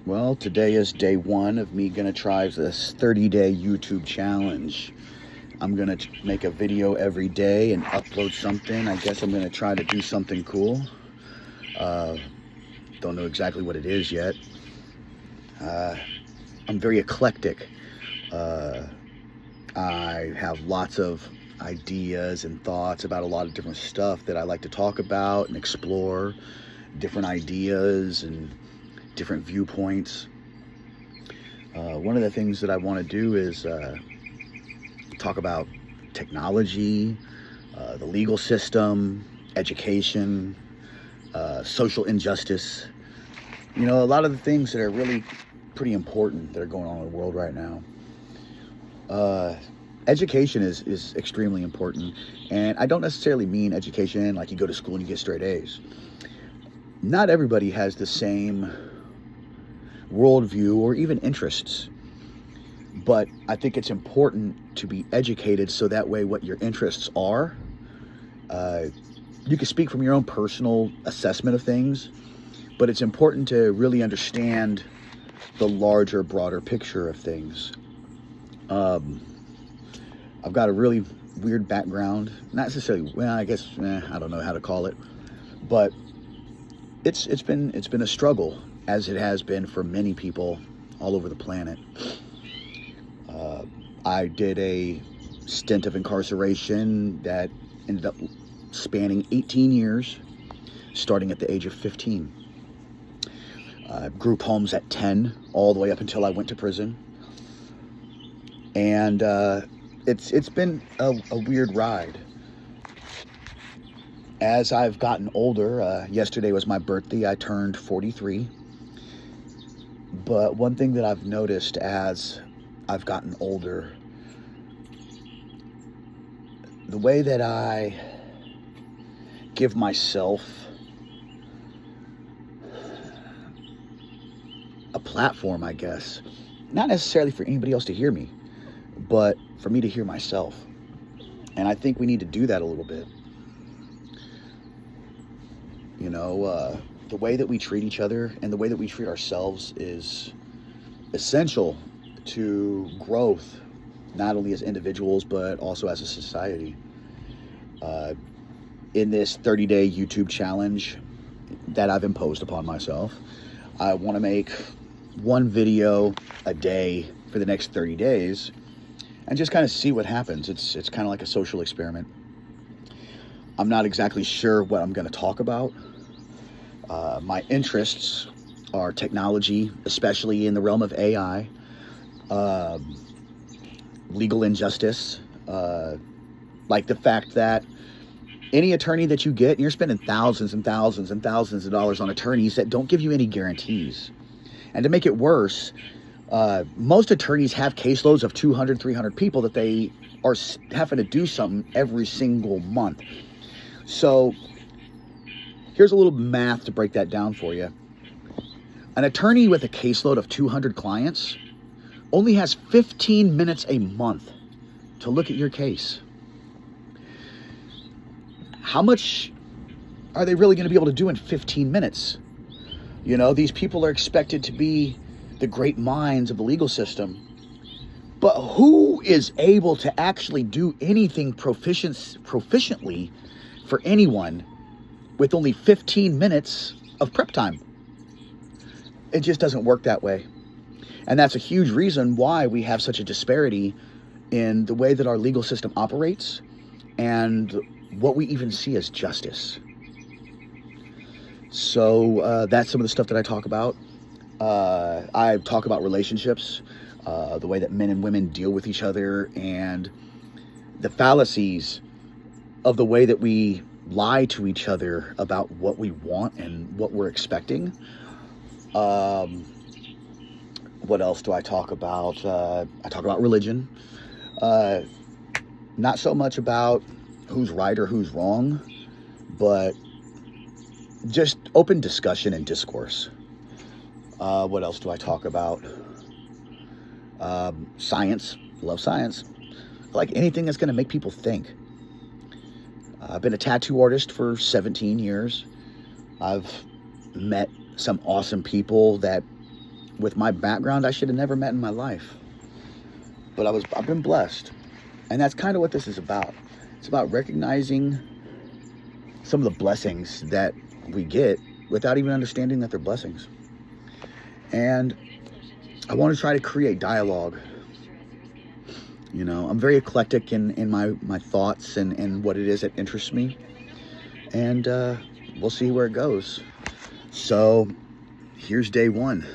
Well, today is day one of me gonna try this 30-day YouTube challenge. I'm gonna make a video every day and upload something. I guess I'm gonna try to do something cool. Uh, don't know exactly what it is yet. I'm very eclectic. Uh, I have lots of ideas and thoughts about a lot of different stuff that I like to talk about and explore, different ideas and different viewpoints. One of the things that I want to do is talk about technology, the legal system, education, social injustice. You know, a lot of the things that are really pretty important that are going on in the world right now. Education is extremely important, and I don't necessarily mean education like you go to school and you get straight A's. Not everybody has the same worldview or even interests, but I think it's important to be educated so that way what your interests are, you can speak from your own personal assessment of things, but it's important to really understand the larger, broader picture of things. I've got a really weird background, not necessarily, well, I guess, I don't know how to call it, but it's been a struggle, as it has been for many people all over the planet. I did a stint of incarceration that ended up spanning 18 years, starting at the age of 15. Group homes at 10, all the way up until I went to prison. And it's been a weird ride. As I've gotten older, yesterday was my birthday, I turned 43. But one thing that I've noticed as I've gotten older, the way that I give myself a platform, I guess, not necessarily for anybody else to hear me, but for me to hear myself. And I think we need to do that a little bit. You know, the way that we treat each other and the way that we treat ourselves is essential to growth, not only as individuals, but also as a society. In this 30-day YouTube challenge that I've imposed upon myself, I want to make one video a day for the next 30 days and just kind of see what happens. It's kind of like a social experiment. I'm not exactly sure what I'm going to talk about. My interests are technology, especially in the realm of AI, legal injustice, like the fact that any attorney that you get, and you're spending thousands and thousands and thousands of dollars on attorneys that don't give you any guarantees. And to make it worse, most attorneys have caseloads of 200, 300 people that they are having to do something every single month. So here's a little math to break that down for you. An attorney with a caseload of 200 clients only has 15 minutes a month to look at your case. How much are they really going to be able to do in 15 minutes? You know, these people are expected to be the great minds of the legal system. But who is able to actually do anything proficiently for anyone with only 15 minutes of prep time? It just doesn't work that way. And that's a huge reason why we have such a disparity in the way that our legal system operates and what we even see as justice. So that's some of the stuff that I talk about. I talk about relationships, the way that men and women deal with each other, and the fallacies of the way that we lie to each other about what we want and what we're expecting. What else do I talk about? I talk about religion. Not so much about who's right or who's wrong, but just open discussion and discourse. What else do I talk about? Science. Love science. I like anything that's going to make people think. I've been a tattoo artist for 17 years. I've met some awesome people that with my background I should have never met in my life. But I've been blessed. And that's kind of what this is about. It's about recognizing some of the blessings that we get without even understanding that they're blessings. And I want to try to create dialogue. You know, I'm very eclectic in my thoughts and what it is that interests me. And we'll see where it goes. So here's day one.